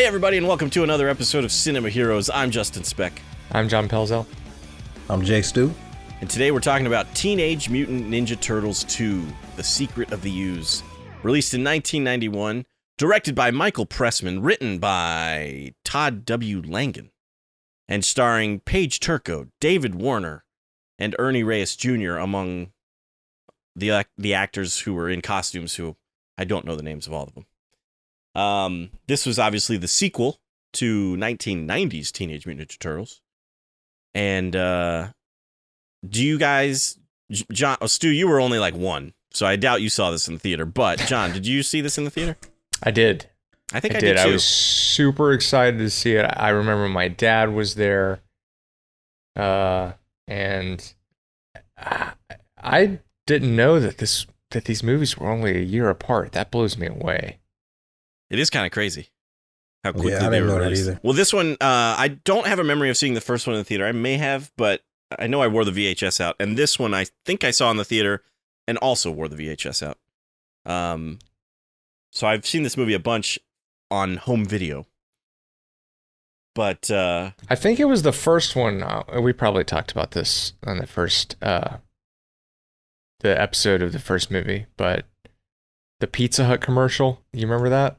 Hey everybody, and welcome to another episode of Cinema Heroes. I'm Justin Speck. I'm John Pelzel. I'm Jay Stu. And today we're talking about Teenage Mutant Ninja Turtles 2, The Secret of the Ooze. Released in 1991, directed by Michael Pressman, written by Todd W. Langen, and starring Paige Turco, David Warner, and Ernie Reyes Jr. among the actors who were in costumes who I don't know the names of all of them. This was obviously the sequel to 1990's Teenage Mutant Ninja Turtles. And do you guys, John, Stu, you were only like one, so I doubt you saw this in the theater. But John, did you see this in the theater? I did. I think I did too. I was super excited to see it. I remember my dad was there, and I didn't know that these movies were only a year apart. That blows me away. It is kind of crazy how quickly I they didn't were know that released. either. Well, this one, I don't have a memory of seeing the first one in the theater. I may have, but I know I wore the VHS out. And this one, I think I saw in the theater and also wore the VHS out. So I've seen this movie a bunch on home video. But I think it was the first one. We probably talked about this on the first the episode of the first movie, but the Pizza Hut commercial, you remember that?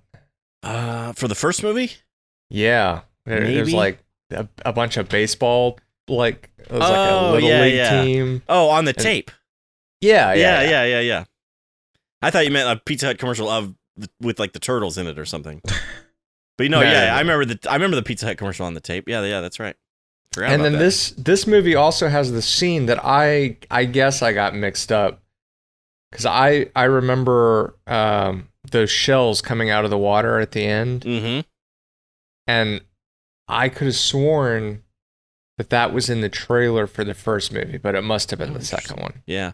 For the first movie? Yeah. There's like a bunch of baseball, like it was like a little league team. Oh, on the tape. Yeah. I thought you meant a Pizza Hut commercial with like the turtles in it or something. But no. I remember the Pizza Hut commercial on the tape. Yeah, that's right. Forgot about that. this movie also has the scene that I guess I got mixed up, because I remember those shells coming out of the water at the end. Mm-hmm. And I could have sworn that was in the trailer for the first movie, but it must have been the second one. Yeah.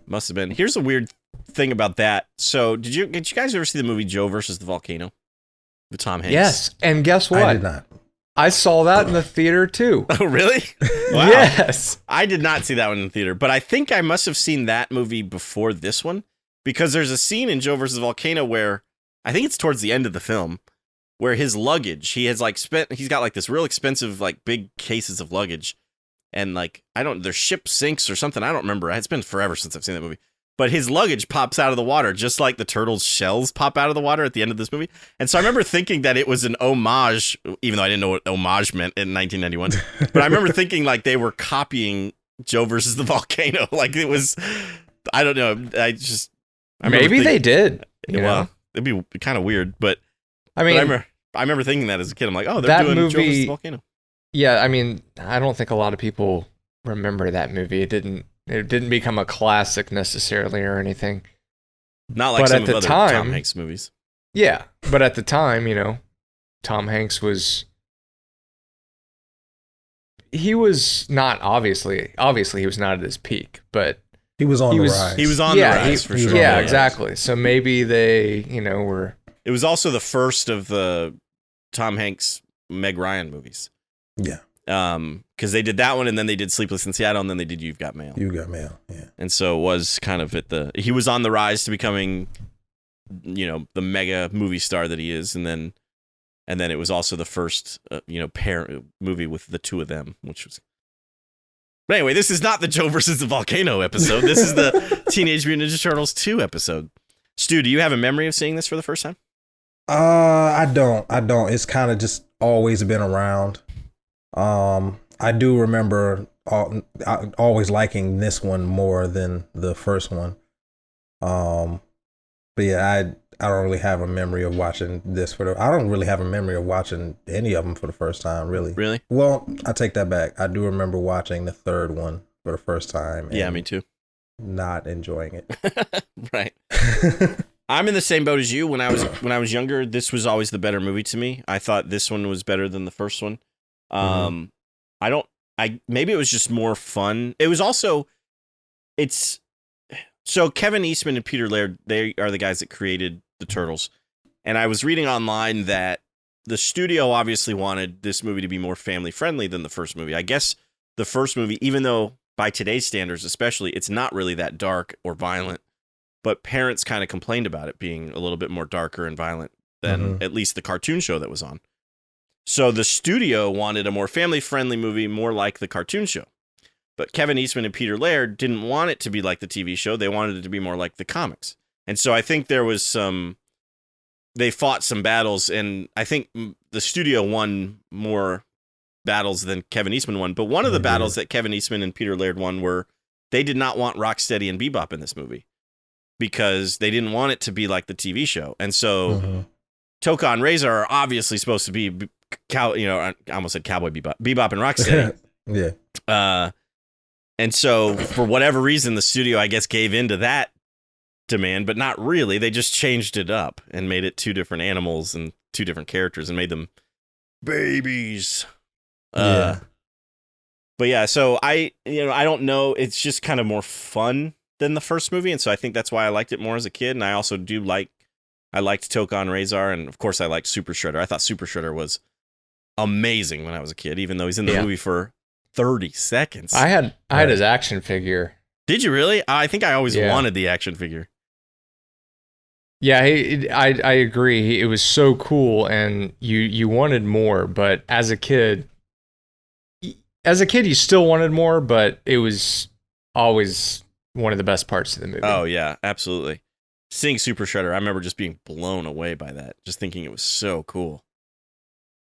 Must have been. Here's a weird thing about that. So, did you guys ever see the movie Joe versus the Volcano with Tom Hanks? Yes. And guess what? I did not. I saw that in the theater too. Oh, really? Wow. Yes. I did not see that one in the theater, but I think I must have seen that movie before this one, because there's a scene in Joe versus the Volcano where I think it's towards the end of the film where his luggage, he's got like this real expensive, like big cases of luggage, and like, their ship sinks or something. I don't remember. It's been forever since I've seen that movie. But his luggage pops out of the water, just like the turtles' shells pop out of the water at the end of this movie. And so I remember thinking that it was an homage, even though I didn't know what homage meant in 1991. But I remember thinking like they were copying Joe versus the Volcano. Like it was, I don't know. Maybe they did. Well, it'd be kind of weird. But I remember thinking that as a kid. I'm like, oh, they're doing Joe versus the Volcano. Yeah, I mean, I don't think a lot of people remember that movie. It didn't become a classic necessarily or anything. Not like some of the other Tom Hanks movies. Yeah, but at the time, Tom Hanks was not obviously he was not at his peak, but he was on the rise. He was on the rise for sure. Yeah, exactly. So maybe they, were. It was also the first of the Tom Hanks Meg Ryan movies. Yeah. Because they did that one, and then they did Sleepless in Seattle, and then they did You've Got Mail. You've Got Mail, yeah. And so it was kind of he was on the rise to becoming, the mega movie star that he is, and then it was also the first, pair movie with the two of them, which was. But anyway, this is not the Joe versus the Volcano episode. This is the Teenage Mutant Ninja Turtles 2 episode. Stu, do you have a memory of seeing this for the first time? I don't. It's kind of just always been around. I do remember always liking this one more than the first one. But yeah, I don't really have a memory of watching this I don't really have a memory of watching any of them for the first time, really. Really? Well, I take that back. I do remember watching the third one for the first time. Yeah, me too. Not enjoying it. Right. I'm in the same boat as you. When I was younger, this was always the better movie to me. I thought this one was better than the first one. Maybe it was just more fun. It was also, so Kevin Eastman and Peter Laird, they are the guys that created the Turtles. And I was reading online that the studio obviously wanted this movie to be more family friendly than the first movie. I guess the first movie, even though by today's standards especially, it's not really that dark or violent, but parents kind of complained about it being a little bit more darker and violent than at least the cartoon show that was on. So the studio wanted a more family-friendly movie, more like the cartoon show. But Kevin Eastman and Peter Laird didn't want it to be like the TV show. They wanted it to be more like the comics. And so I think there was they fought some battles, and I think the studio won more battles than Kevin Eastman won. But one of the battles that Kevin Eastman and Peter Laird won were they did not want Rocksteady and Bebop in this movie because they didn't want it to be like the TV show. And so Toka and Razor are obviously supposed to be, I almost said Cowboy Bebop, Bebop and Rocksteady. Yeah. And so for whatever reason, the studio, I guess, gave into that demand, but not really. They just changed it up and made it two different animals and two different characters and made them babies. But yeah, so I don't know. It's just kind of more fun than the first movie. And so I think that's why I liked it more as a kid. And I also I liked Toka and Razor. And of course I liked Super Shredder. I thought Super Shredder was amazing when I was a kid, even though he's in the movie for 30 seconds. I had his action figure. Did you really? I think I always wanted the action figure. Yeah, I agree. It was so cool, and you wanted more. But as a kid, you still wanted more. But it was always one of the best parts of the movie. Oh yeah, absolutely. Seeing Super Shredder, I remember just being blown away by that. Just thinking it was so cool.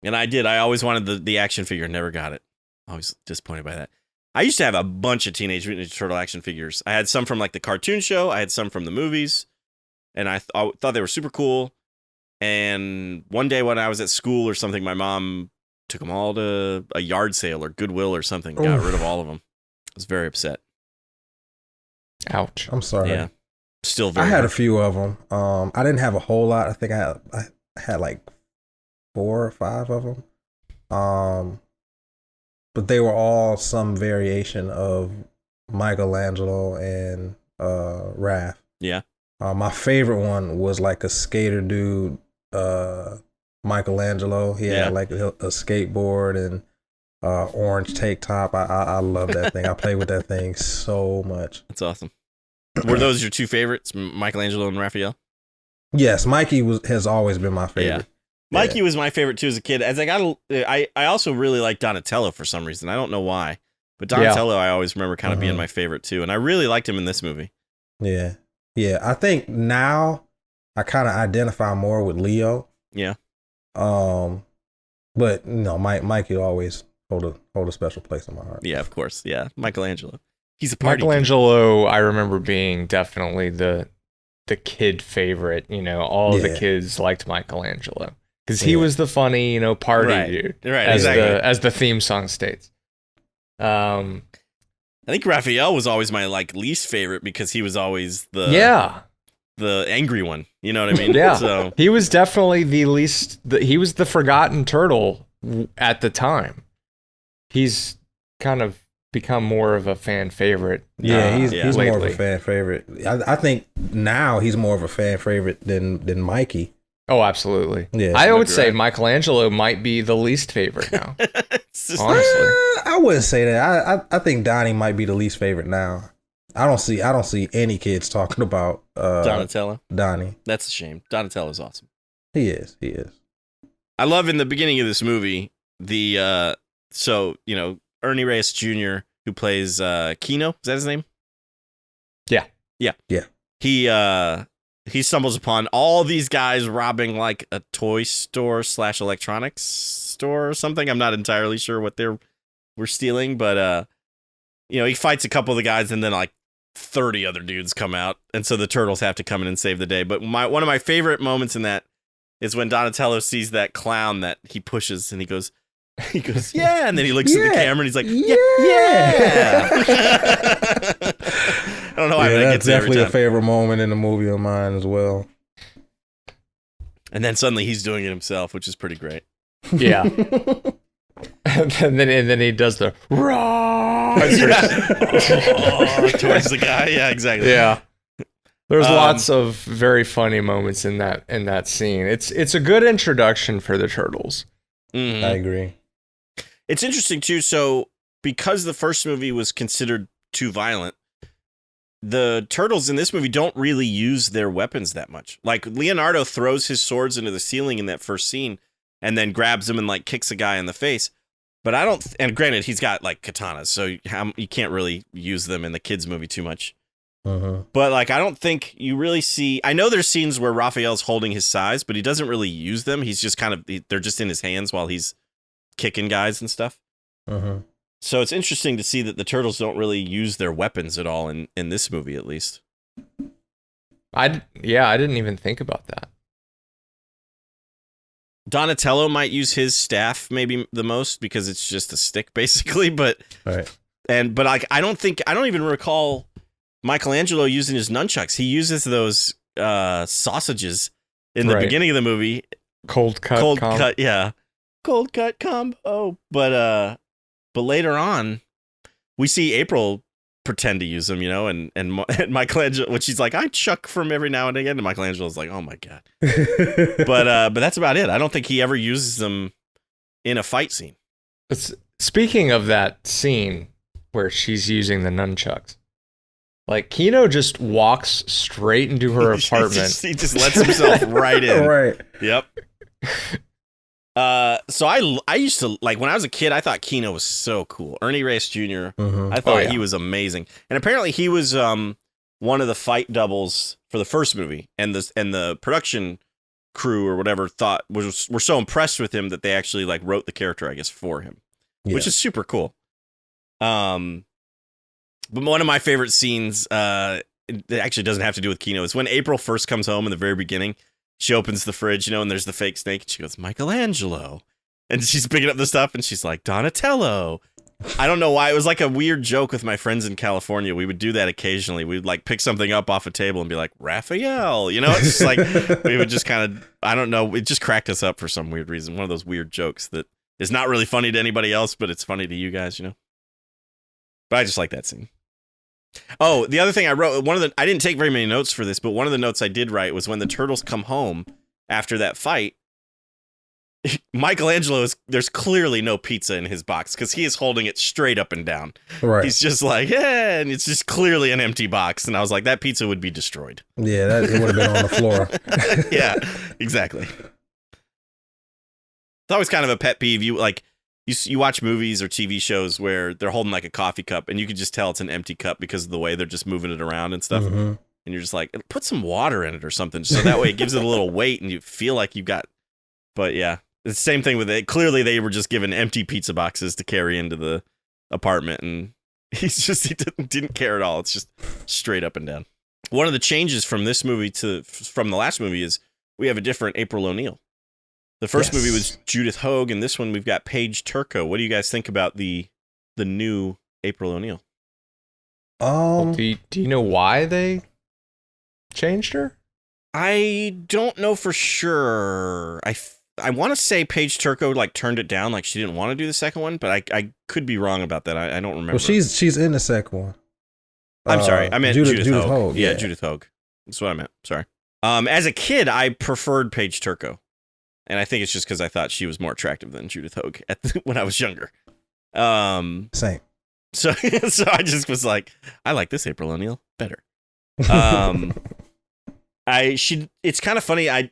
And I always wanted the action figure, never got it. Always disappointed by that. I used to have a bunch of Teenage Mutant Ninja Turtle action figures. I had some from like the cartoon show. I had some from the movies. And I thought they were super cool. And one day when I was at school or something, my mom took them all to a yard sale or Goodwill or something. Got rid of all of them. I was very upset. Ouch. I'm sorry. Yeah. Still very I had a few of them. I didn't have a whole lot. I think I had like 4 or 5 of them. But they were all some variation of Michelangelo and Raph. Yeah. My favorite one was like a skater dude, Michelangelo. He had like a skateboard and orange tank top. I love that thing. I played with that thing so much. That's awesome. Were those your two favorites, Michelangelo and Raphael? Yes, Mikey has always been my favorite. Yeah. Mikey was my favorite too as a kid. As I also really liked Donatello for some reason. I don't know why, but Donatello I always remember kind of being my favorite too, and I really liked him in this movie. Yeah. Yeah, I think now I kind of identify more with Leo. Yeah. But no, Mikey always hold a special place in my heart. Yeah, of course. Yeah, Michelangelo. He's a party Michelangelo, I remember being definitely the kid favorite. All the kids liked Michelangelo because he was the funny, party dude. Right. As the theme song states. I think Raphael was always my least favorite because he was always the angry one. You know what I mean? Yeah. So he was definitely the least. He was the forgotten turtle at the time. He's kind of become more of a fan favorite. Yeah, he's lately. more of a fan favorite. I think now he's more of a fan favorite than Mikey. Oh, absolutely. Yeah, I would say Michelangelo might be the least favorite now. Honestly, I wouldn't say that. I think Donnie might be the least favorite now. I don't see any kids talking about Donatello. Donnie. That's a shame. Donatello's awesome. He is. I love in the beginning of this movie the Ernie Reyes Jr. who plays Kino. Is that his name? Yeah. He stumbles upon all these guys robbing like a toy store / electronics store or something. I'm not entirely sure what we're stealing, but he fights a couple of the guys and then like 30 other dudes come out, and so the turtles have to come in and save the day. But one of my favorite moments in that is when Donatello sees that clown that he pushes and he goes, yeah, and then he looks at the camera and he's like, yeah. I don't know why that that's definitely a favorite moment in the movie of mine as well. And then suddenly he's doing it himself, which is pretty great. Yeah. and then he does the raw towards the guy. Yeah, exactly. Yeah. There's lots of very funny moments in that scene. It's a good introduction for the turtles. Mm-hmm. I agree. It's interesting too. So because the first movie was considered too violent, the turtles in this movie don't really use their weapons that much. Like Leonardo throws his swords into the ceiling in that first scene and then grabs them and like kicks a guy in the face. But I don't, and granted, he's got like katanas, so you can't really use them in the kids movie too much. But like, I don't think you really see, I know there's scenes where Raphael's holding his sais, but he doesn't really use them. He's just kind of, they're just in his hands while he's kicking guys and stuff. So it's interesting to see that the turtles don't really use their weapons at all in this movie, at least. I didn't even think about that. Donatello might use his staff maybe the most because it's just a stick basically, but like I don't even recall Michelangelo using his nunchucks. He uses those sausages in the beginning of the movie. Cold cut, yeah. Cold cut combo. But later on, we see April pretend to use them, and Michelangelo, when she's like, I chuck from every now and again, and Michelangelo's like, oh my God. But that's about it. I don't think he ever uses them in a fight scene. Speaking of that scene where she's using the nunchucks, like Kino just walks straight into her apartment. He just lets himself right in. Right. Yep. So I used to, like, when I was a kid, I thought Kino was so cool. Ernie Reyes Jr. I thought he was amazing, and apparently he was one of the fight doubles for the first movie, and the production crew or whatever were so impressed with him that they actually like wrote the character, I guess, for him, which is super cool. But one of my favorite scenes, it actually doesn't have to do with Kino, is when April first comes home in the very beginning. She opens the fridge, and there's the fake snake, and she goes, Michelangelo. And she's picking up the stuff, and she's like, Donatello. I don't know why. It was like a weird joke with my friends in California. We would do that occasionally. We'd like pick something up off a table and be like, Raphael. It's just like, we would just kind of, I don't know. It just cracked us up for some weird reason. One of those weird jokes that is not really funny to anybody else, but it's funny to you guys, But I just like that scene. Oh, the other thing I wrote, I didn't take very many notes for this, but one of the notes I did write was when the turtles come home after that fight, Michelangelo there's clearly no pizza in his box because he is holding it straight up and down. Right. He's just like, yeah, and it's just clearly an empty box. And I was like, that pizza would be destroyed. Yeah, it would have been on the floor. Yeah, exactly. It's always kind of a pet peeve. You watch movies or TV shows where they're holding like a coffee cup and you can just tell it's an empty cup because of the way they're just moving it around and stuff. And you're just like, put some water in it or something. So that way it gives it a little weight and you feel like you've got, but yeah, it's the same thing with it. Clearly they were just given empty pizza boxes to carry into the apartment and he didn't care at all. It's just straight up and down. One of the changes from this movie from the last movie is we have a different April O'Neil. The first movie was Judith Hoag, and this one we've got Paige Turco. What do you guys think about the new April O'Neil? Do you know why they changed her? I don't know for sure. I want to say Paige Turco like turned it down, like she didn't want to do the second one, but I could be wrong about that. I don't remember. Well, she's in the second one. I'm sorry, I meant Judith Hoag. Yeah, Judith Hoag. That's what I meant. Sorry. As a kid, I preferred Paige Turco. And I think it's just because I thought she was more attractive than Judith Hoag when I was younger. Same. So I just was like, I like this April O'Neil better. It's kind of funny.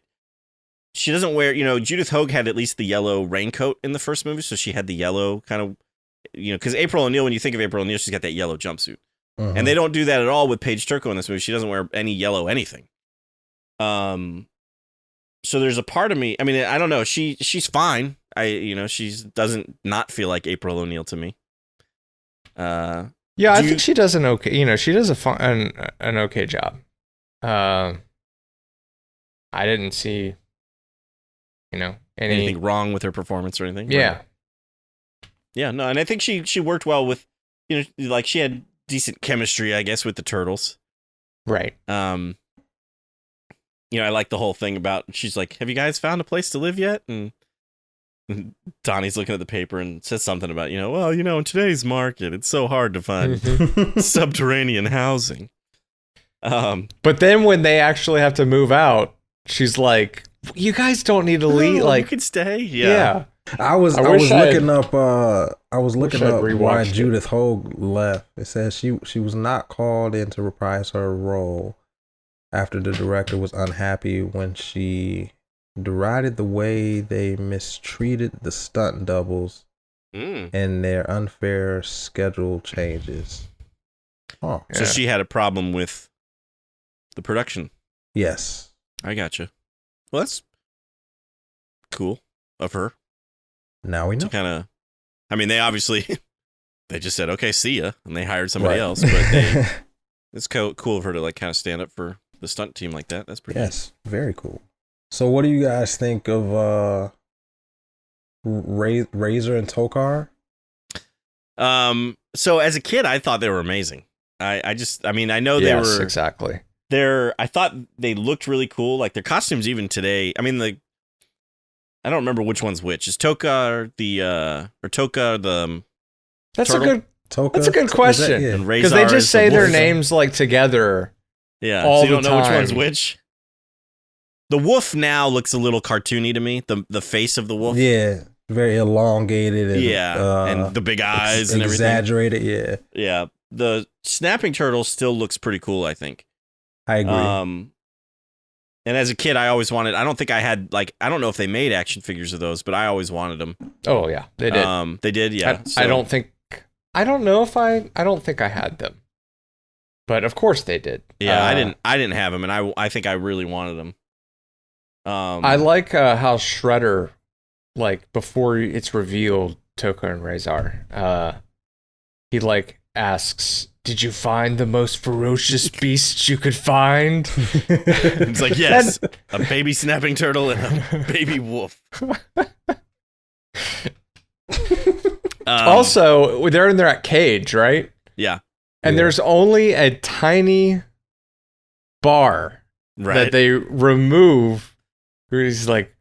She doesn't wear, Judith Hoag had at least the yellow raincoat in the first movie, so she had the yellow kind of, because April O'Neil, when you think of April O'Neil, she's got that yellow jumpsuit, and they don't do that at all with Paige Turco in this movie. She doesn't wear any yellow anything. So there's a part of me, I mean, I don't know. She's fine. She doesn't not feel like April O'Neil to me. I think she does an okay, she does an okay job. I didn't see, anything wrong with her performance or anything. Yeah. Right? Yeah, no, and I think she worked well with, like she had decent chemistry, I guess, with the turtles. Right. I like the whole thing about, she's like, have you guys found a place to live yet? And Donnie's looking at the paper and says something about, in today's market, it's so hard to find subterranean housing. But then when they actually have to move out, she's like, you guys don't need to leave. Like, you could stay. Yeah. I was looking up why rewatched Judith Hoag left. It says she was not called in to reprise her role after the director was unhappy when she derided the way they mistreated the stunt doubles and their unfair schedule changes. Oh, So she had a problem with the production. yes. I gotcha. Well, that's cool of her. Now we know. To kind of, I mean, they obviously they just said, "Okay, see ya," and they hired somebody Right. else. But it's cool of her to like kind of stand up for the stunt team like that. That's pretty. Yes, very cool. So, what do you guys think of Razor and Tokar? So as a kid, I thought they were amazing. I know they were exactly. I thought they looked really cool. Like their costumes, even today. I mean, I don't remember which one's which. Is Toka Toka the That's turtle? a good. Toka? That's a good question. And Because Razor they is just the say their wolf. names like together. Yeah, all so you the don't know which one's time. which. The wolf now looks a little cartoony to me. The face of the wolf. Yeah, very elongated. And, and the big eyes and everything. Exaggerated. Yeah, Yeah, the snapping turtle still looks pretty cool, I think. I agree. And as a kid, I always wanted. I don't think I had I don't know if they made action figures of those, but I always wanted them. Oh yeah, they did. They did. Yeah. I don't think. I don't know if I don't think I had them, but of course they did. Yeah, I didn't have them, and I think I really wanted them. I like how Shredder, like before it's revealed, Toka and Razor, he like asks, "Did you find the most ferocious beast you could find?" It's like, yes, a baby snapping turtle and a baby wolf. Also, they're in that cage, right? Yeah. And there's only a tiny bar that they remove. He's like,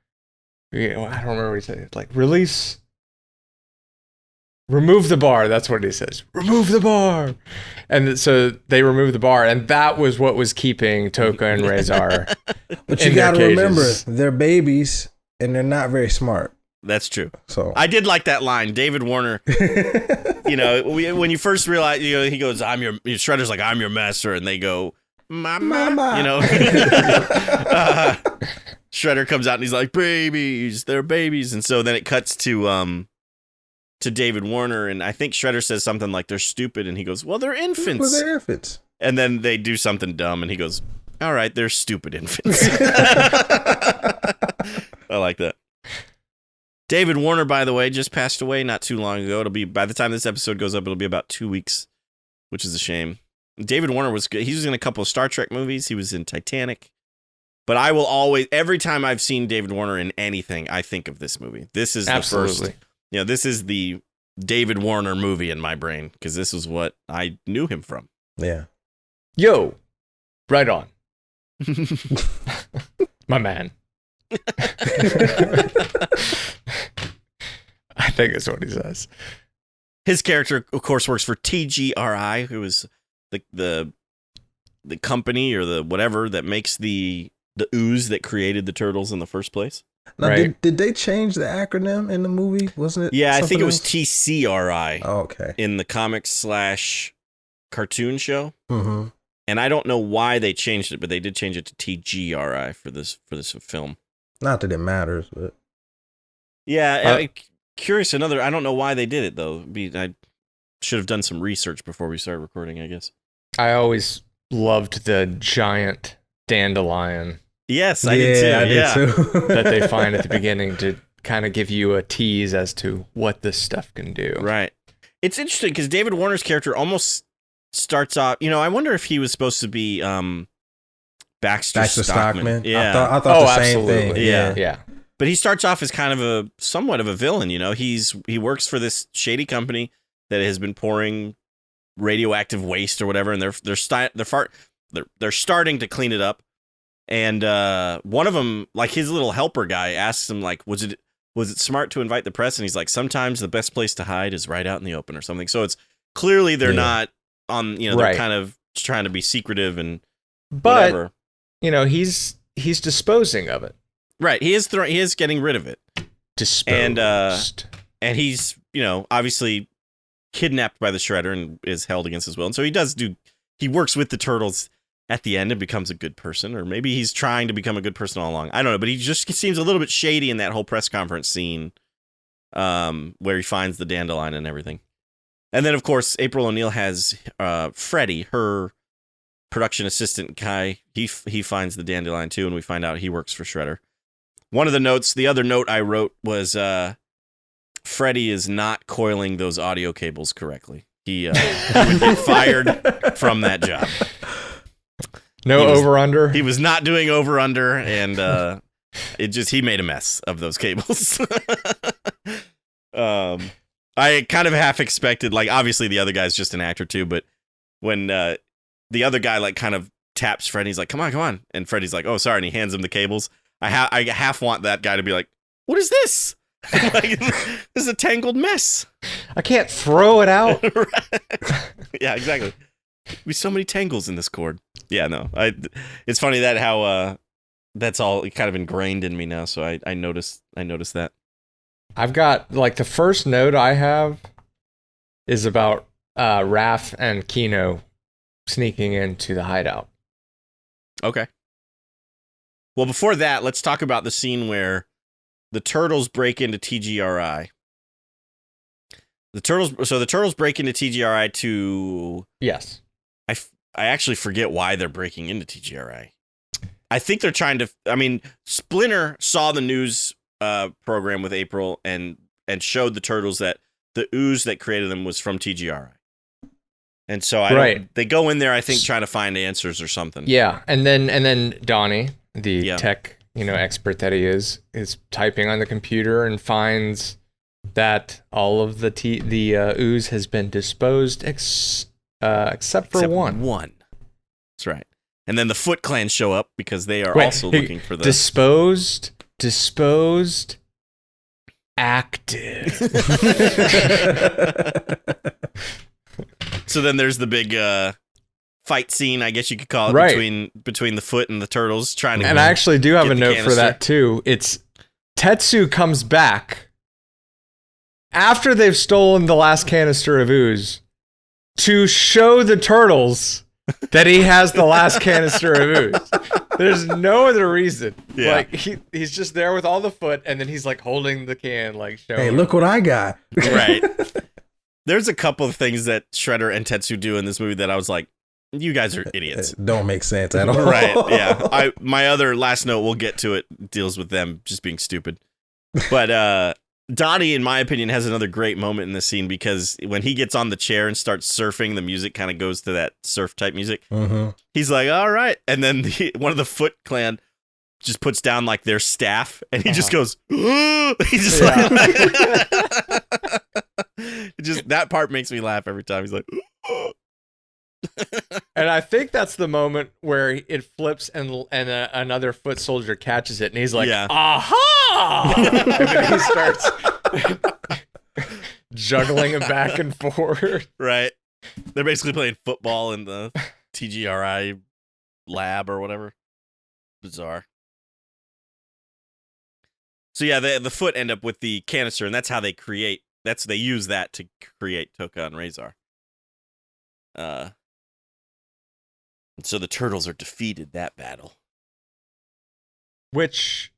I don't remember what he said. Like, remove the bar. That's what he says. Remove the bar. And so they remove the bar, and that was what was keeping Toka and Razor. But you got to remember, they're babies and they're not very smart. That's true. So I did like that line, David Warner. When you first realize, he goes, Shredder's like, "I'm your master," and they go, "Mama." Shredder comes out and he's like, "Babies, they're babies," and so then it cuts to David Warner, and I think Shredder says something like, "They're stupid," and he goes, "Well, they're infants." Well, they're infants. And then they do something dumb, and he goes, "All right, they're stupid infants." I like that. David Warner, by the way, just passed away not too long ago. It'll be, by the time this episode goes up, it'll be about 2 weeks, which is a shame. David Warner was good. He was in a couple of Star Trek movies. He was in Titanic. But I will always, every time I've seen David Warner in anything, I think of this movie. This is the first. This is the David Warner movie in my brain, because this is what I knew him from. Yeah. Yo, right on. My man. I think that's what he says. His character, of course, works for TGRI, who is the company or the whatever that makes the ooze that created the turtles in the first place. Now, did they change the acronym in the movie? Wasn't it? Yeah, I think it was else? TCRI. Oh, okay. In the comics / cartoon show. Mm-hmm. And I don't know why they changed it, but they did change it to TGRI for this film. Not that it matters, but yeah, curious. I don't know why they did it though. I should have done some research before we started recording, I guess. I always loved the giant dandelion. Yes, I did too. I did too. That they find at the beginning to kind of give you a tease as to what this stuff can do. Right. It's interesting because David Warner's character almost starts off. I wonder if he was supposed to be Baxter Stockman. Yeah, I thought the same thing. Yeah. But he starts off as kind of somewhat of a villain. He works for this shady company that has been pouring radioactive waste or whatever, and they're starting to clean it up. And one of them, like his little helper guy, asks him like, was it smart to invite the press? And he's like, sometimes the best place to hide is right out in the open or something. So it's clearly they're not on. They're kind of trying to be secretive and whatever. He's disposing of it. Right. He is getting rid of it. Disposed. And he's, obviously kidnapped by the Shredder and is held against his will. And so he works with the Turtles at the end and becomes a good person, or maybe he's trying to become a good person all along. I don't know, but he just seems a little bit shady in that whole press conference scene where he finds the dandelion and everything. And then, of course, April O'Neil has Freddie, her production assistant guy. He finds the dandelion too, and we find out he works for Shredder. The other note I wrote was Freddie is not coiling those audio cables correctly. He would get fired from that job. No over-under? He was not doing over-under, and he made a mess of those cables. I kind of half expected, obviously the other guy's just an actor too, but when the other guy, kind of taps Freddie, he's like, come on. And Freddie's like, oh, sorry, and he hands him the cables. I half want that guy to be like, what is this? This is a tangled mess. I can't throw it out. Yeah, exactly. There's so many tangles in this cord. Yeah, no. It's funny that how that's all kind of ingrained in me now, so I noticed that. I've got, the first note I have is about Raph and Kino sneaking into the hideout. Okay. Well, before that, let's talk about the scene where the Turtles break into TGRI. The Turtles break into TGRI to... Yes. I actually forget why they're breaking into TGRI. I think they're trying to... Splinter saw the news program with April and showed the Turtles that the ooze that created them was from TGRI. And so they go in there, I think, trying to find answers or something. Yeah, and then Donnie, the tech, expert that he is typing on the computer and finds that all of the ooze has been disposed except for one. One. That's right. And then the Foot Clan show up because they are also looking for the disposed, active. So then there's the big fight scene, I guess you could call it, between the Foot and the Turtles trying to. And I actually do have a note for that too. It's Tetsu comes back after they've stolen the last canister of ooze to show the Turtles that he has the last canister of ooze. There's no other reason. Yeah. He's just there with all the Foot, and then he's holding the can, showing. Hey, look what I got. Right. There's a couple of things that Shredder and Tetsu do in this movie that I was like, you guys are idiots. It don't make sense at all. Right, yeah. My other last note, we'll get to it, deals with them just being stupid. But Donnie, in my opinion, has another great moment in this scene because when he gets on the chair and starts surfing, the music kind of goes to that surf type music. Mm-hmm. He's like, all right. And then one of the Foot Clan just puts down their staff and he just goes, he just that part makes me laugh every time. He's like, and I think that's the moment where it flips and another Foot soldier catches it and he's like, aha! And then he starts juggling it back and forth. Right. They're basically playing football in the TGRI lab or whatever. Bizarre. So yeah, the Foot end up with the canister, and that's how they use that to create Tokka and Razor. So the Turtles are defeated that battle. Which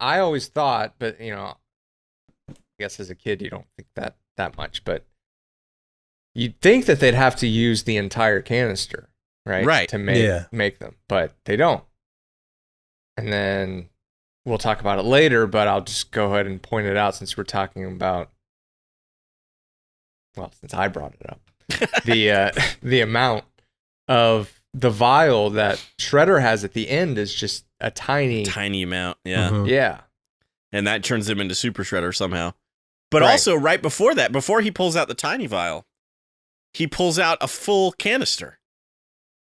I always thought, but I guess as a kid you don't think that much, but you'd think that they'd have to use the entire canister, right? Right. To make them, but they don't. And then we'll talk about it later, but I'll just go ahead and point it out since we're talking about, since I brought it up, the amount of the vial that Shredder has at the end is just a tiny amount. Yeah. Mm-hmm. Yeah. And that turns him into Super Shredder somehow. But also right before that, before he pulls out the tiny vial, he pulls out a full canister.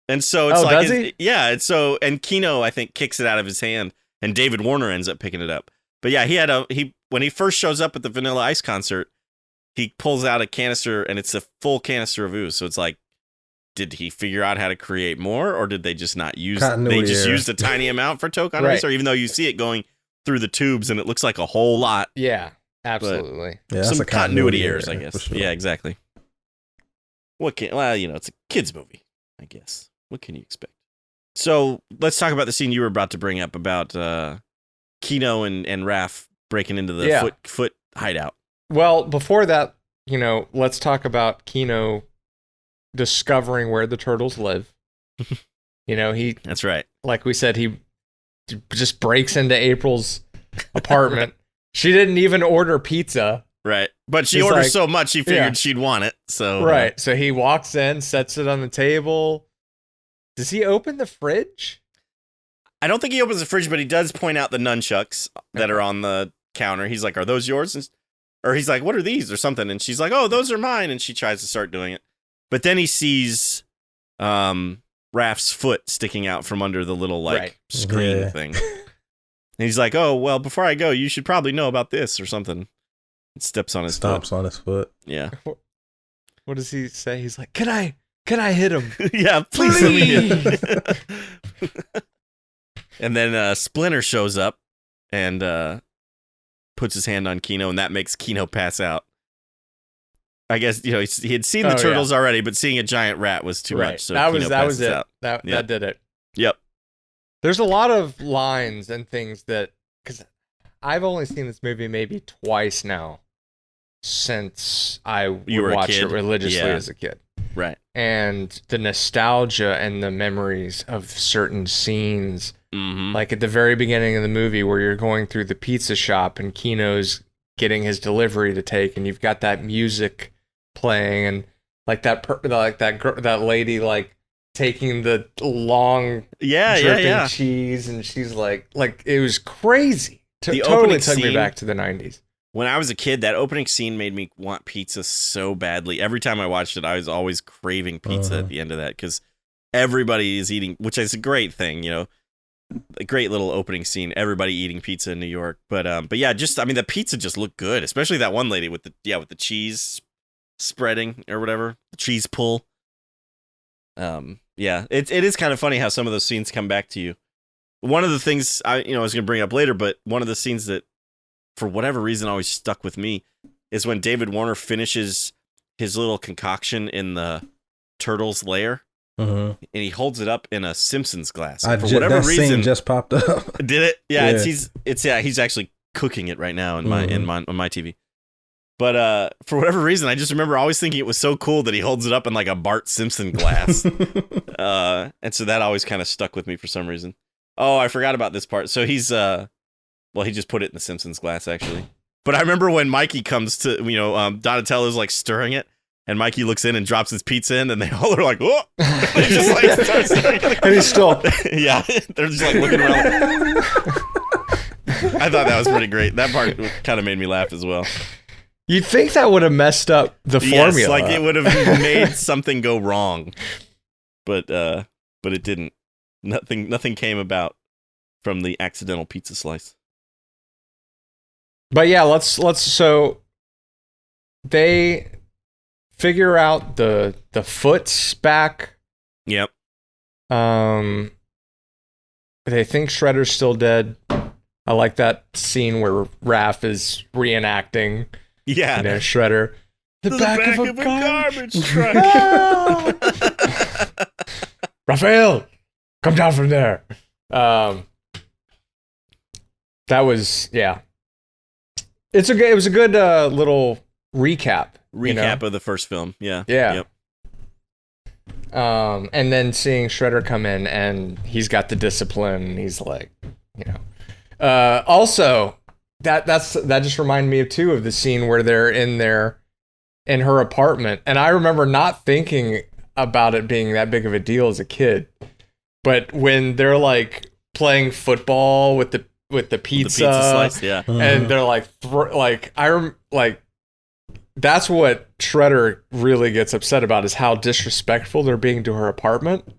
And so it's does he? Yeah. And Kino, I think, kicks it out of his hand, and David Warner ends up picking it up. But yeah, when he first shows up at the Vanilla Ice concert, he pulls out a canister, and it's a full canister of ooze. So it's like, did he figure out how to create more, or did they just not use? They just used a tiny amount for Tokka and Razor, even though you see it going through the tubes and it looks like a whole lot. Yeah, absolutely. Yeah, Some continuity errors, I for guess. sure. Yeah, exactly. It's a kid's movie, I guess. What can you expect? So let's talk about the scene you were about to bring up about Kino and Raph breaking into the foot hideout. Well, before that, let's talk about Kino discovering where the turtles live. That's right. Like we said, he just breaks into April's apartment. She didn't even order pizza. Right. But she orders so much, she figured she'd want it. So right. So he walks in, sets it on the table. Does he open the fridge? I don't think he opens the fridge, but he does point out the nunchucks that are on the counter. He's like, "Are those yours?" Or he's like, "What are these?" or something. And she's like, "Oh, those are mine." And she tries to start doing it. But then he sees Raph's foot sticking out from under the little screen thing. And he's like, "Oh, well, before I go, you should probably know about this," or something. And stomps on his foot. Yeah. What does he say? He's like, Can I hit him? Yeah, please let me hit him. And then Splinter shows up and puts his hand on Kino, and that makes Kino pass out. I guess he had seen the turtles already, but seeing a giant rat was too much. So that Kino was it. out. That did it. Yep. There's a lot of lines and things because I've only seen this movie maybe twice now since I watched it religiously as a kid. Right. And the nostalgia and the memories of certain scenes, like at the very beginning of the movie where you're going through the pizza shop and Kino's getting his delivery to take, and you've got that music playing, and that lady taking the long dripping cheese, and she's like it was crazy. Totally took me back to the 90s. When I was a kid, that opening scene made me want pizza so badly. Every time I watched it, I was always craving pizza at the end of that because everybody is eating, which is a great thing, a great little opening scene. Everybody eating pizza in New York, but yeah, the pizza just looked good, especially that one lady with the cheese spreading or whatever, the cheese pull. Yeah, it is kind of funny how some of those scenes come back to you. One of the things I was going to bring up later, but one of the scenes that, for whatever reason, always stuck with me is when David Warner finishes his little concoction in the turtles' lair, and he holds it up in a Simpsons glass. For whatever reason, scene just popped up. Did it? Yeah, he's actually cooking it right now on my TV. But for whatever reason, I just remember always thinking it was so cool that he holds it up in like a Bart Simpson glass, and so that always kind of stuck with me for some reason. Oh, I forgot about this part. So he's he just put it in the Simpsons glass, actually. But I remember when Mikey comes to, Donatello's like stirring it, and Mikey looks in and drops his pizza in, and they all are like, "Oh!" They just start stirring it. And he's still, yeah, they're just looking around. I thought that was pretty great. That part kind of made me laugh as well. You'd think that would have messed up the formula. It would have made something go wrong, but it didn't. Nothing came about from the accidental pizza slice. But yeah, so they figure out the foot's back. Yep. They think Shredder's still dead. I like that scene where Raph is reenacting. Yeah. Shredder. The back of a garbage truck. Raphael, come down from there. That was, yeah. It was a good little recap. Of the first film. Yeah. Yeah. Yep. And then seeing Shredder come in and he's got the discipline. He's like, also that just reminded me of the scene where they're in her apartment. And I remember not thinking about it being that big of a deal as a kid. But when they're like playing football with the pizza slice, yeah, and they're that's what Shredder really gets upset about, is how disrespectful they're being to her apartment.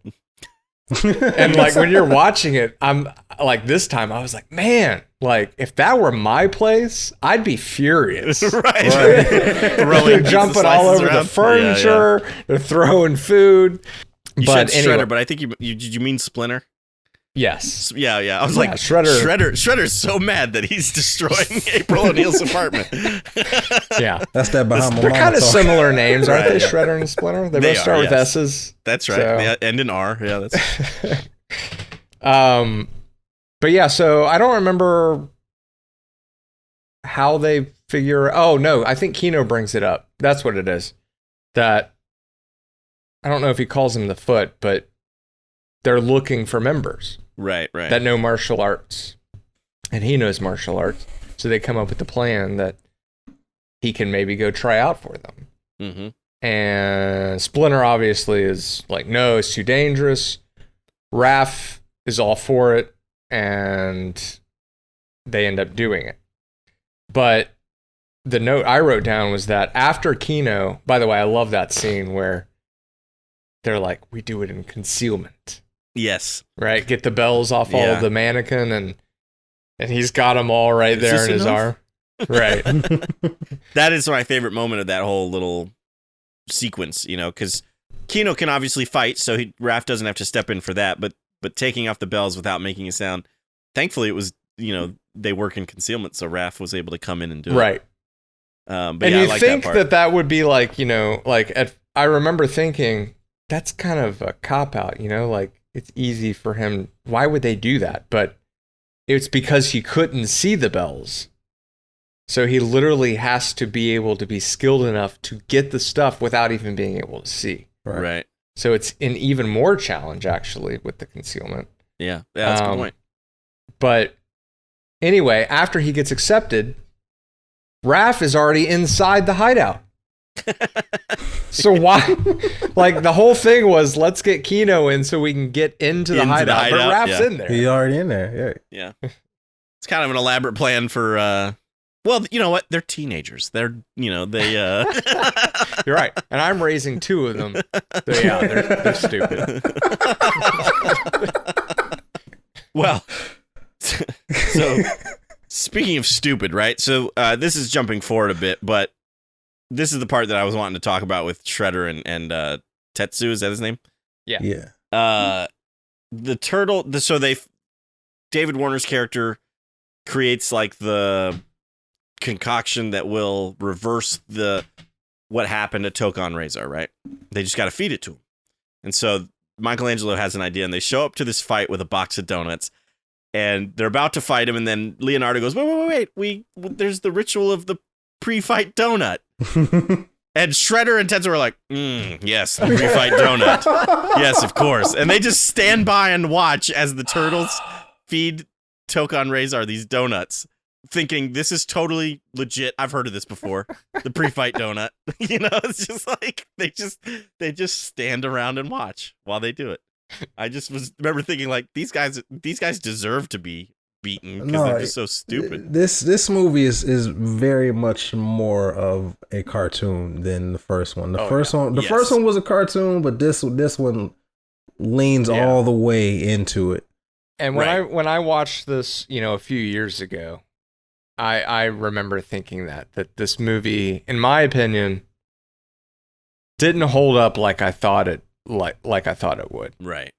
And when you're watching it, I'm like, this time I was like, man, if that were my place, I'd be furious. Right. They're jumping all over the furniture. Yeah. They're throwing food. You said Shredder, but I think you mean Splinter. Yes. Yeah. I was like, Shredder's so mad that he's destroying April O'Neil's apartment. Yeah. That's that behind my They're kind of similar names, aren't they? Yeah. Shredder and Splinter? They both start with S's. That's right. So. Yeah, end in R. Yeah, that's But yeah, so I don't remember how they figure. Oh no, I think Kino brings it up. That's what it is. That I don't know if he calls him the Foot, but they're looking for members. Right. That know martial arts, and he knows martial arts, so they come up with the plan that he can maybe go try out for them. Mm-hmm. And Splinter obviously is like, no, it's too dangerous. Raph is all for it, and they end up doing it. But the note I wrote down was that after Kino, by the way, I love that scene where they're like, we do it in concealment. Yes. Right? Get the bells off all of the mannequin, and he's got them all right there in his arm. Right. That is my favorite moment of that whole little sequence, because Kino can obviously fight, so Raph doesn't have to step in for that, but taking off the bells without making a sound, thankfully it was, they work in concealment, so Raph was able to come in and do it. Right. But and yeah, you I like think that part. that would be like, I remember thinking, that's kind of a cop-out, like, it's easy for him. Why would they do that? But it's because he couldn't see the bells. So he literally has to be able to be skilled enough to get the stuff without even being able to see. Right. So it's an even more challenge, actually, with the concealment. Yeah, that's a good point. But anyway, after he gets accepted, Raph is already inside the hideout. So why? Like, the whole thing was, let's get Kino in so we can get into the hideout. But Raph's in there. He's already in there. Yeah. It's kind of an elaborate plan for. Well, you know what? They're teenagers. They're, they. You're right. And I'm raising two of them. So yeah, they're stupid. Well, so speaking of stupid, right? So this is jumping forward a bit, but this is the part that I was wanting to talk about with Shredder and Tetsu. Is that his name? Yeah. Yeah. The turtle. David Warner's character creates like the concoction that will reverse what happened to Tokan Razor, right? They just got to feed it to him. And so Michelangelo has an idea, and they show up to this fight with a box of donuts, and they're about to fight him, and then Leonardo goes, wait, there's the ritual of the pre-fight donut. And Shredder and Tetsu are like, yes, the pre-fight donut. Yes, of course. And they just stand by and watch as the turtles feed Tokan Razor these donuts, thinking this is totally legit. I've heard of this before. The pre-fight donut. It's just like they just stand around and watch while they do it. I just remember thinking like these guys deserve to be beaten because they're just so stupid. This movie is very much more of a cartoon than the first one. The first one was a cartoon, but this one leans all the way into it. And when I watched this, a few years ago, I remember thinking that this movie, in my opinion, didn't hold up like I thought it would. Right.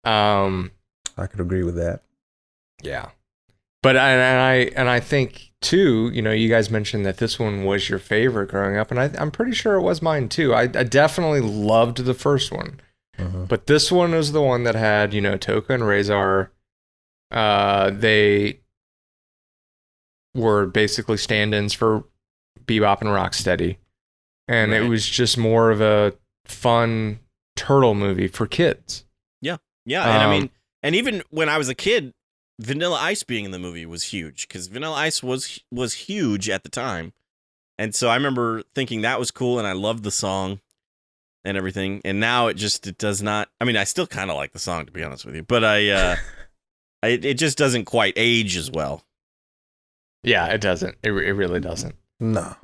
I could agree with that. Yeah. But I think too, you guys mentioned that this one was your favorite growing up, and I'm pretty sure it was mine too. I definitely loved the first one. Mm-hmm. But this one is the one that had, Toka and Razor. They were basically stand-ins for Bebop and Rocksteady. And It was just more of a fun turtle movie for kids. Yeah. Yeah. And I mean, and even when I was a kid, Vanilla Ice being in the movie was huge because Vanilla Ice was huge at the time. And so I remember thinking that was cool, and I loved the song and everything. And now it does not. I mean, I still kind of like the song, to be honest with you, but it just doesn't quite age as well. Yeah, it doesn't. It really doesn't. No.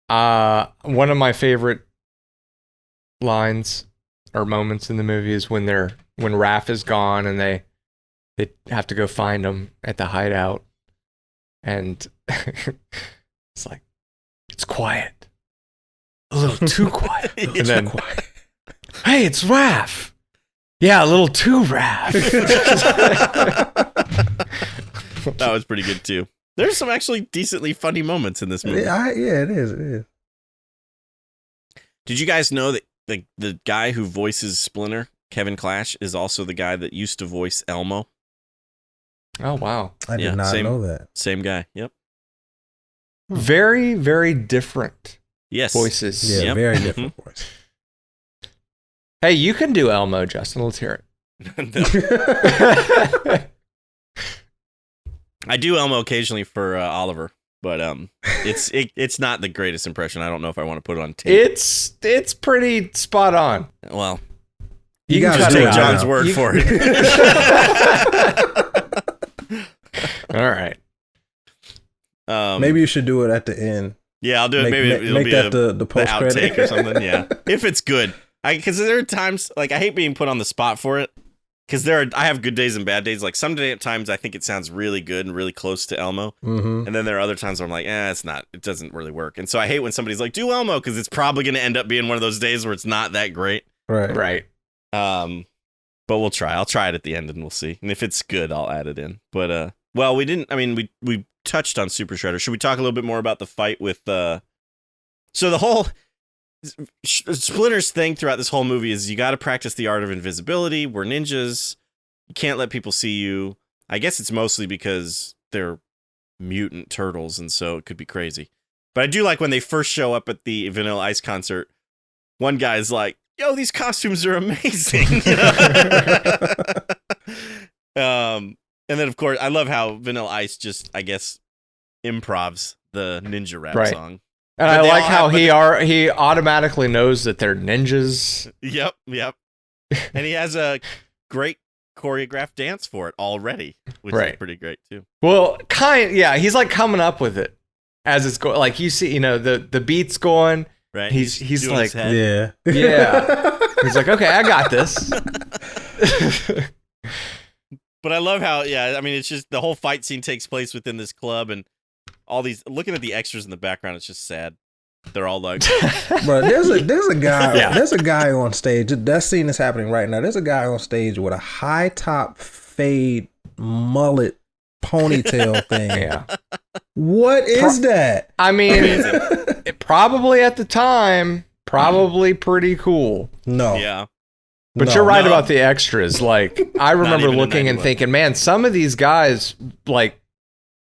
One of my favorite lines or moments in the movie is when Raph is gone and they have to go find him at the hideout, and it's like, it's quiet, a little too quiet, and then, hey, it's Raph. Yeah, a little too rad. That was pretty good too. There's some actually decently funny moments in this movie. Yeah, it is. It is. Did you guys know that the guy who voices Splinter, Kevin Clash, is also the guy that used to voice Elmo? Oh, wow. I did not know that. Same guy. Yep. Very, very different voices. Yeah, very different voice. Hey, you can do Elmo, Justin. Let's hear it. I do Elmo occasionally for Oliver, but it's not the greatest impression. I don't know if I want to put it on tape. It's pretty spot on. Well, you can just take John's word for it. All right. Maybe you should do it at the end. Yeah, I'll do it. Maybe it'll make be that the post outtake or something. Yeah, if it's good. Because there are times like I hate being put on the spot for it. Because I have good days and bad days. Like some times I think it sounds really good and really close to Elmo, and then there are other times where I'm like, it's not. It doesn't really work. And so I hate when somebody's like, do Elmo, because it's probably going to end up being one of those days where it's not that great. Right. But we'll try. I'll try it at the end and we'll see. And if it's good, I'll add it in. But well, we didn't. I mean, we touched on Super Shredder. Should we talk a little bit more about the fight with? So the whole Splinter's thing throughout this whole movie is you got to practice the art of invisibility. We're ninjas. You can't let people see you. I guess it's mostly because they're mutant turtles, and so it could be crazy. But I do like when they first show up at the Vanilla Ice concert, one guy's like, yo, these costumes are amazing. And then, of course, I love how Vanilla Ice just, I guess, improvs the ninja rap song. And I like how he automatically knows that they're ninjas. Yep. And he has a great choreographed dance for it already, which is pretty great too. Well, he's like coming up with it as it's going. Like you see, the beat's going. Right. He's like, yeah. He's like, okay, I got this. But I love how, I mean, it's just the whole fight scene takes place within this club, and all these, looking at the extras in the background, it's just sad. They're all like, bro, there's a guy, there's a guy on stage. That scene is happening right now. There's a guy on stage with a high top fade mullet ponytail thing. Yeah. What is that? I mean, it probably at the time, pretty cool. No. Yeah. But you're right about the extras. Like, I remember looking and thinking, man, some of these guys, like,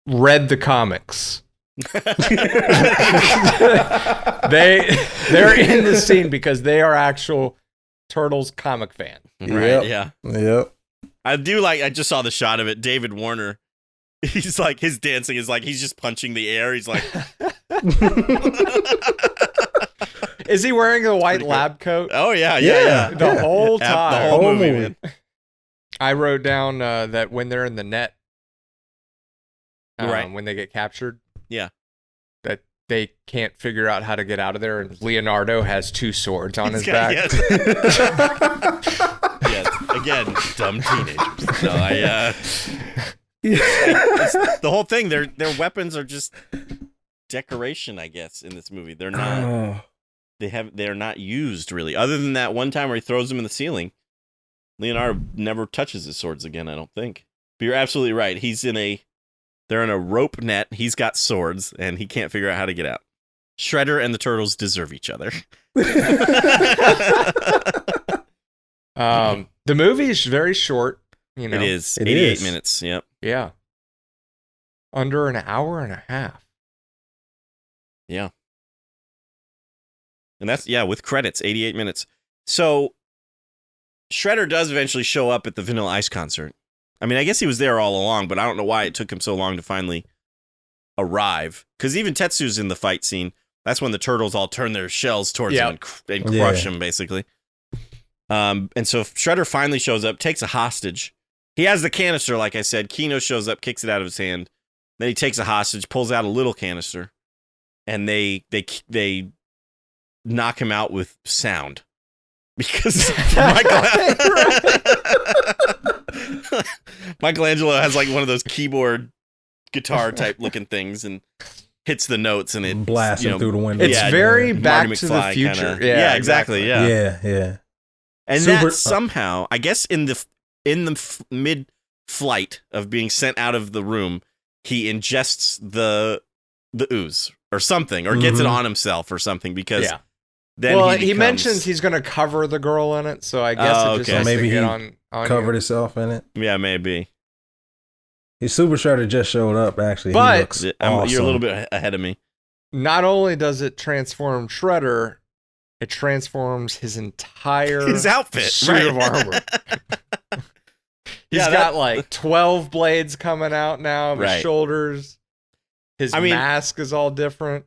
read the comics. They're in the scene because they are actual Turtles comic fans. Right? Yeah. Yep. I just saw the shot of it. David Warner, he's like, his dancing is like, he's just punching the air. He's like, is he wearing a white lab coat? Oh, yeah. The whole time. The whole movie, man. I wrote down that when they're in the net, when they get captured, that they can't figure out how to get out of there, and Leonardo has 2 swords on his back. Yes. Again, dumb teenagers. No, the whole thing, their weapons are just decoration, I guess, in this movie. They're not they're not used really, other than that one time where he throws them in the ceiling. Leonardo never touches his swords again, I don't think. But you're absolutely right. They're in a rope net. He's got swords, and he can't figure out how to get out. Shredder and the Turtles deserve each other. The movie is very short. It is 88 minutes. Yep. Yeah. Under an hour and a half. Yeah. And that's, with credits, 88 minutes. So Shredder does eventually show up at the Vanilla Ice concert. I mean, I guess he was there all along, but I don't know why it took him so long to finally arrive. Because even Tetsu's in the fight scene. That's when the Turtles all turn their shells towards him and crush him, basically. And so Shredder finally shows up, takes a hostage. He has the canister, like I said. Kino shows up, kicks it out of his hand. Then he takes a hostage, pulls out a little canister, and they knock him out with sound. Because Michelangelo has like one of those keyboard guitar type looking things and hits the notes and it blasts him through the window. It's very Back to the Future. Yeah, exactly. Yeah. Yeah. And that somehow, I guess, in the mid flight of being sent out of the room, he ingests the ooze or something, or gets it on himself or something, because then he mentions he's going to cover the girl in it, so I guess it just has maybe to get he on covered himself in it. Yeah, maybe. His Super Shredder just showed up, actually. But he looks awesome. You're a little bit ahead of me. Not only does it transform Shredder, it transforms his entire outfit, suit of armor. He's got like 12 blades coming out now of his shoulders. His mask is all different.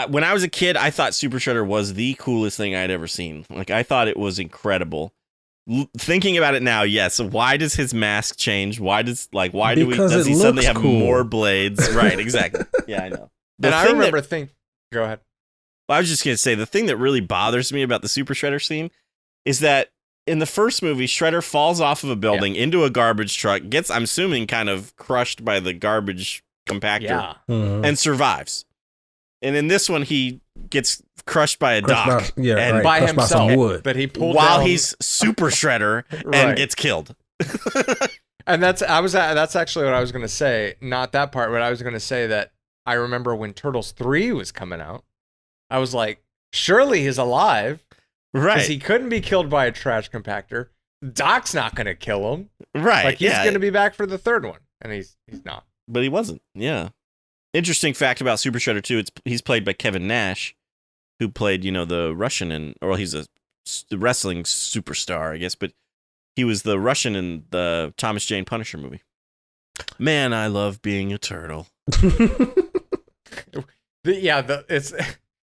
When I was a kid, I thought Super Shredder was the coolest thing I'd ever seen. Like, I thought it was incredible. Thinking about it now, yes. Why does his mask change? Does he suddenly have more blades? Right, exactly. Yeah, I know. And I remember go ahead. I was just going to say, the thing that really bothers me about the Super Shredder scene is that in the first movie, Shredder falls off of a building into a garbage truck, gets, I'm assuming, kind of crushed by the garbage compactor, and survives. And in this one, he gets crushed by a dock by himself. But he pulled while he's Super Shredder and gets killed. And that's actually what I was going to say. Not that part, but I was going to say that I remember when Turtles 3 was coming out, I was like, surely he's alive. Right. Because he couldn't be killed by a trash compactor. Doc's not going to kill him. Right. Like, he's going to be back for the third one. And he's not. But he wasn't. Yeah. Interesting fact about Super Shredder 2, he's played by Kevin Nash, who played, the Russian he's a wrestling superstar, I guess, but he was the Russian in the Thomas Jane Punisher movie. Man, I love being a turtle. It's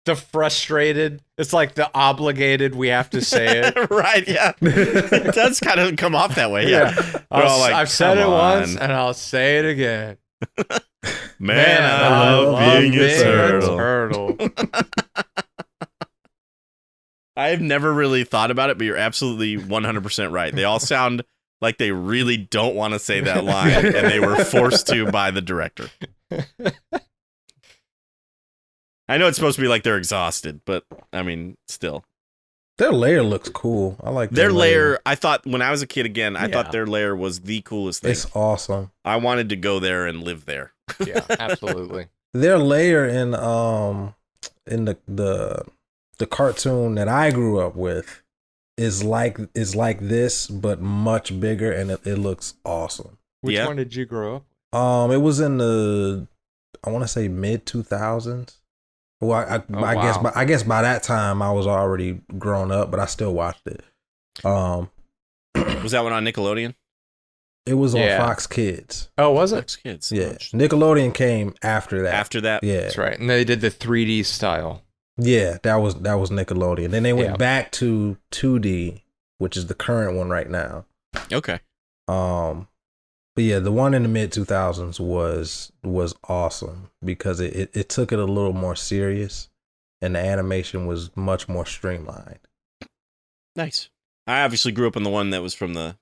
the frustrated, it's like the obligated, we have to say it. Right, yeah. It does kind of come off that way, yeah. I've said it once, and I'll say it again. Man, I love being a turtle. I've never really thought about it, but you're absolutely 100% right. They all sound like they really don't want to say that line, and they were forced to by the director. I know it's supposed to be like they're exhausted, but I mean, still. Their lair looks cool. I like their lair. I thought when I was a kid again, I thought their lair was the coolest thing. It's awesome. I wanted to go there and live there. Yeah, absolutely. Their lair in the cartoon that I grew up with is like this, but much bigger, and it looks awesome. Which one did you grow up? It was in the, I want to say mid 2000s. Well, I guess by that time I was already grown up, but I still watched it. Was that one on Nickelodeon? It was on Fox Kids. Oh, was it? Fox Kids. Yeah. Nickelodeon came after that. After that? Yeah. That's right. And they did the 3D style. Yeah, that was Nickelodeon. Then they went back to 2D, which is the current one right now. Okay. But yeah, the one in the mid 2000s was awesome because it took it a little more serious, and the animation was much more streamlined. Nice. I obviously grew up on the one that was from the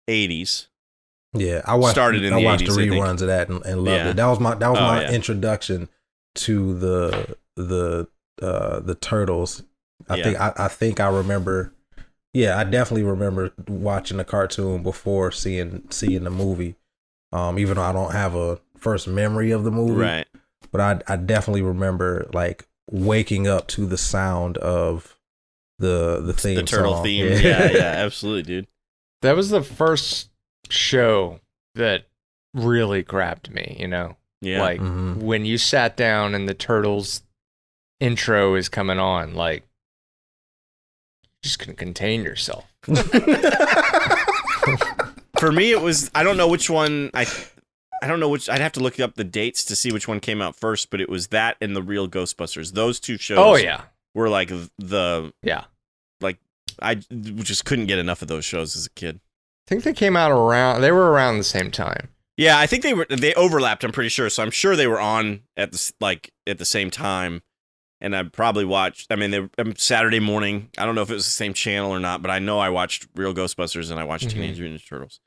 80s. Yeah, I watched the reruns of that and loved it. That was my introduction to the Turtles. I think I remember. Yeah, I definitely remember watching the cartoon before seeing the movie. Even though I don't have a first memory of the movie, right? But I definitely remember like waking up to the sound of the theme, the turtle song. Theme. Yeah, absolutely, dude. That was the first show that really grabbed me. Yeah. Like when you sat down and the Turtles intro is coming on, like. Just couldn't contain yourself. For me, it was, I don't know which one, I don't know which, I'd have to look up the dates to see which one came out first, but it was that and The Real Ghostbusters. Those two shows were like like, I just couldn't get enough of those shows as a kid. I think they were around the same time. Yeah, I think they overlapped, I'm pretty sure, so I'm sure they were on at the same time. And I probably watched, Saturday morning. I don't know if it was the same channel or not, but I know I watched Real Ghostbusters and I watched Teenage Mutant Ninja Turtles.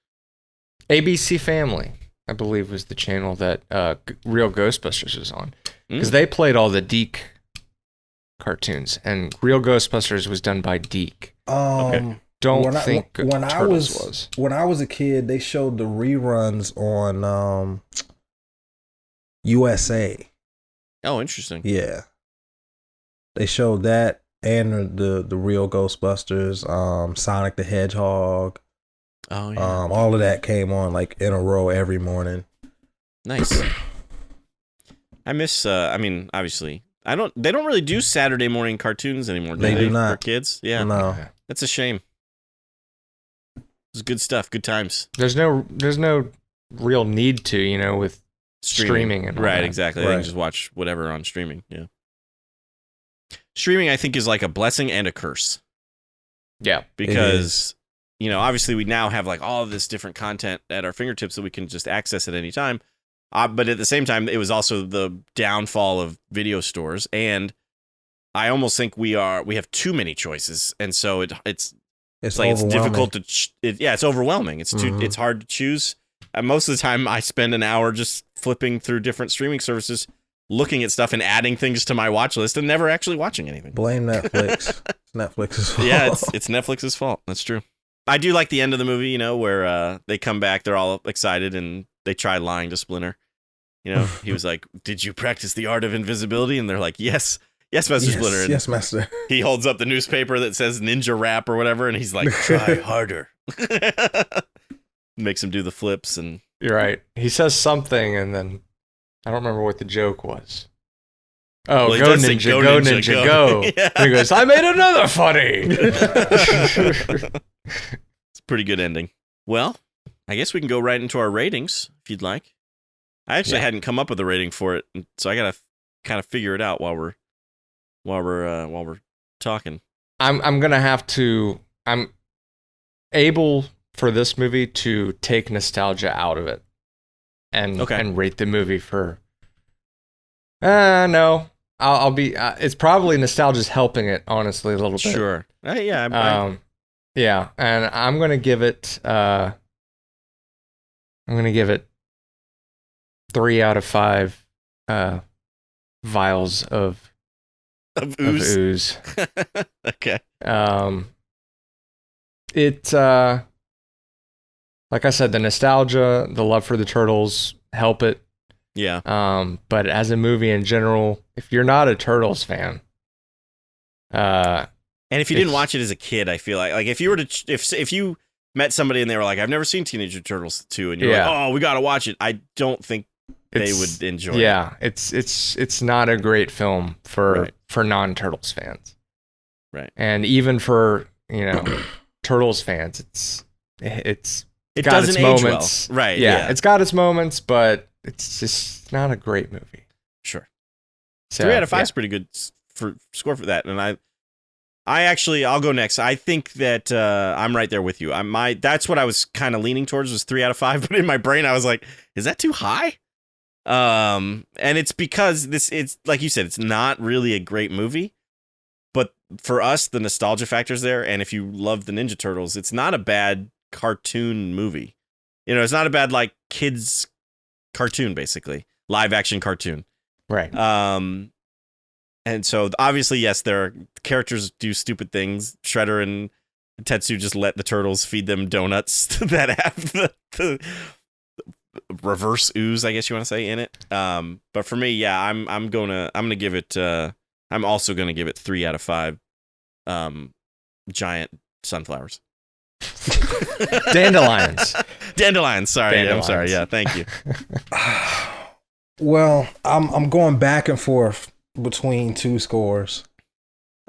ABC Family, I believe, was the channel that Real Ghostbusters was on. Because they played all the Deke cartoons, and Real Ghostbusters was done by Deke. Okay. don't think Turtles was. When I was a kid, they showed the reruns on USA. Oh, interesting. Yeah, they showed that and the real Ghostbusters, Sonic the Hedgehog. Oh yeah. All of that came on like in a row every morning. Nice. I miss. I mean, obviously, they don't really do Saturday morning cartoons anymore. Do They do not for kids. Yeah, no. That's a shame. It's good stuff. Good times. There's no real need to, with streaming and all right. that. Exactly. They can just watch whatever on streaming. Yeah. Streaming, I think, is like a blessing and a curse. Yeah, because obviously we now have like all of this different content at our fingertips that we can just access at any time. But at the same time, it was also the downfall of video stores, and I almost think we have too many choices, and so it's like it's difficult to it's overwhelming. It's too it's hard to choose. Most of the time, I spend an hour just flipping through different streaming services, looking at stuff and adding things to my watch list, and never actually watching anything. Blame Netflix. It's Netflix's fault. Yeah, it's Netflix's fault. That's true. I do like the end of the movie, where they come back, they're all excited, and they try lying to Splinter. He was like, "Did you practice the art of invisibility?" And they're like, "Yes, Master Splinter." And yes, Master. He holds up the newspaper that says "Ninja Rap" or whatever, and he's like, "Try harder." Makes him do the flips, and you're right. He says something, and then I don't remember what the joke was. Oh, well, go ninja, go. Yeah. He goes, "I made another funny." It's a pretty good ending. Well, I guess we can go right into our ratings if you'd like. I actually hadn't come up with a rating for it, so I gotta kind of figure it out while we're talking. I'm gonna have to. I'm able for this movie to take nostalgia out of it, and rate the movie for. No. I'll be. It's probably nostalgia's helping it, honestly, a little bit. Sure. Yeah, and I'm gonna give it. 3 out of 5 vials of ooze. Okay. It like I said, the nostalgia, the love for the Turtles help it. Yeah. But as a movie in general, if you're not a Turtles fan, and if you didn't watch it as a kid, I feel like if you were to if you met somebody and they were like, "I've never seen Teenage Mutant Turtles 2," and you're like, "Oh, we got to watch it," I don't think they would enjoy it. Yeah, it's not a great film for non-Turtles fans. Right. And even for, Turtles fans, it's got doesn't its age moments. Well. Right. Yeah, it's got its moments, but it's just not a great movie. Sure. So, 3 out of 5 is pretty good score for that. And I'll go next. I think that I'm right there with you. That's what I was kind of leaning towards was 3 out of 5, but in my brain I was like, is that too high? And it's because it's like you said, it's not really a great movie, but for us, the nostalgia factor's there. And if you love the Ninja Turtles, it's not a bad cartoon movie. It's not a bad like kids cartoon, basically live action cartoon. Right. And so obviously, yes, characters do stupid things. Shredder and Tetsu just let the turtles feed them donuts that have the reverse ooze, I guess you want to say, in it. But for me, yeah, I'm gonna give it. I'm also gonna give it 3 out of 5. Giant sunflowers. Dandelions. Dandelions. Sorry, I'm sorry. Yeah, thank you. Well, I'm going back and forth between 2 scores.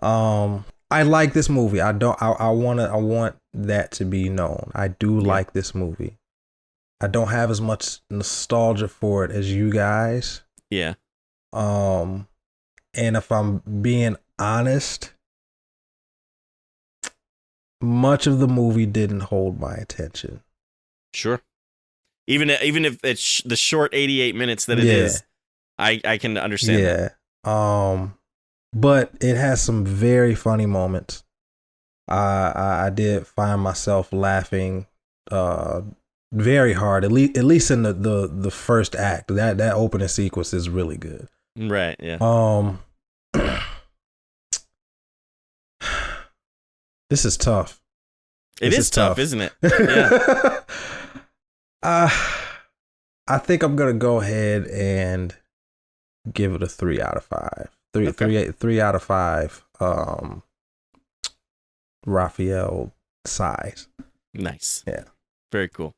I like this movie. I want that to be known. I do like this movie. I don't have as much nostalgia for it as you guys. Yeah. And if I'm being honest, much of the movie didn't hold my attention. Sure. Even if it's the short 88 minutes that it is, I can understand that. But it has some very funny moments. I did find myself laughing very hard, at least in the first act. That opening sequence is really good. Right, yeah. This is tough. It is tough, isn't it? Yeah. I think I'm gonna go ahead and give it a 3 out of 5. 3 out of 5. Raphael size. Nice. Yeah. Very cool.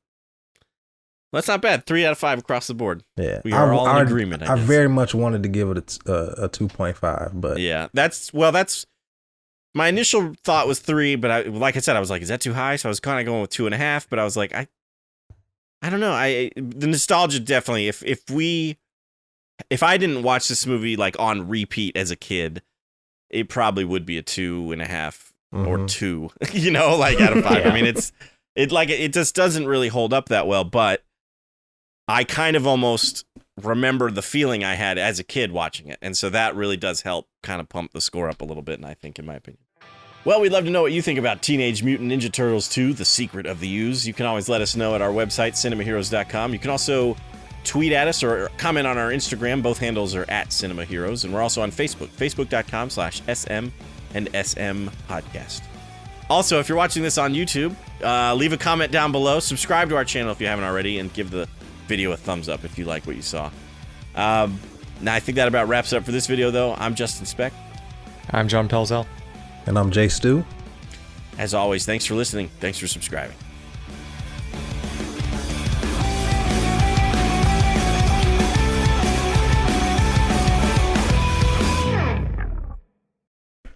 That's not bad. 3 out of 5 across the board. Yeah. We are all in agreement. I very much wanted to give it a 2.5, but yeah, that's my initial thought was 3, but like I said, I was like, is that too high? So I was kind of going with 2.5, but I was like, I don't know. The nostalgia definitely. If I didn't watch this movie like on repeat as a kid, it probably would be a 2.5 or 2. You know, like out of 5. Yeah. I mean, it just doesn't really hold up that well, but I kind of almost remember the feeling I had as a kid watching it. And so that really does help kind of pump the score up a little bit, and I think, in my opinion. Well, we'd love to know what you think about Teenage Mutant Ninja Turtles 2, The Secret of the Ooze. You can always let us know at our website, cinemaheroes.com. You can also tweet at us or comment on our Instagram. Both handles are at Cinema Heroes. And we're also on Facebook, facebook.com/SM and SM Podcast. Also, if you're watching this on YouTube, leave a comment down below. Subscribe to our channel if you haven't already, and give the video a thumbs up if you like what you saw. Now, I think that about wraps it up for this video, though. I'm Justin Speck. I'm John Pelzel. And I'm Jay Stu. As always, thanks for listening. Thanks for subscribing.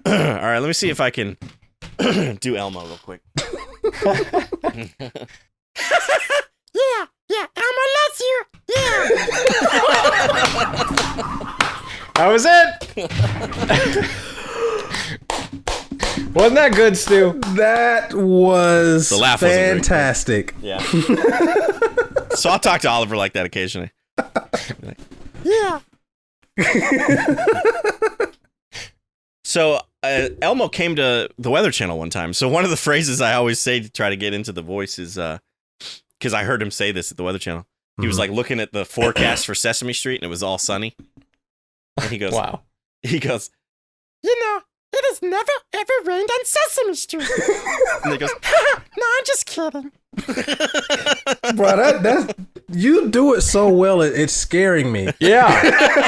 All right, let me see if I can do Elmo real quick. Yeah, Elmo loves you. Yeah. That was it. Wasn't that good, Stu? That was the laugh fantastic. Yeah. So I'll talk to Oliver like that occasionally. Like, yeah. So Elmo came to the Weather Channel one time. So one of the phrases I always say to try to get into the voice is, because I heard him say this at the Weather Channel. He was like looking at the forecast for Sesame Street, and it was all sunny. And he goes, "Wow." He goes, "You know, it has never ever rained on Sesame Street." And he goes, "No, I'm just kidding." Bro, that you do it so well. It's scaring me. Yeah,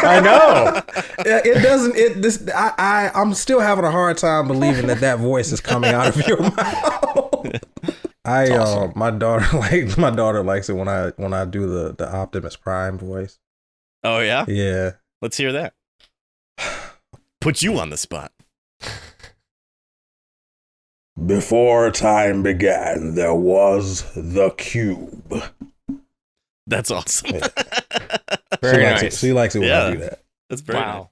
I know. It doesn't. I'm still having a hard time believing that voice is coming out of your mouth. Awesome. My daughter likes it when I do the Optimus Prime voice. Oh yeah? Yeah. Let's hear that. Put you on the spot. Before time began, there was the cube. That's awesome. Yeah. Very nice. She likes it when I do that. That's very nice.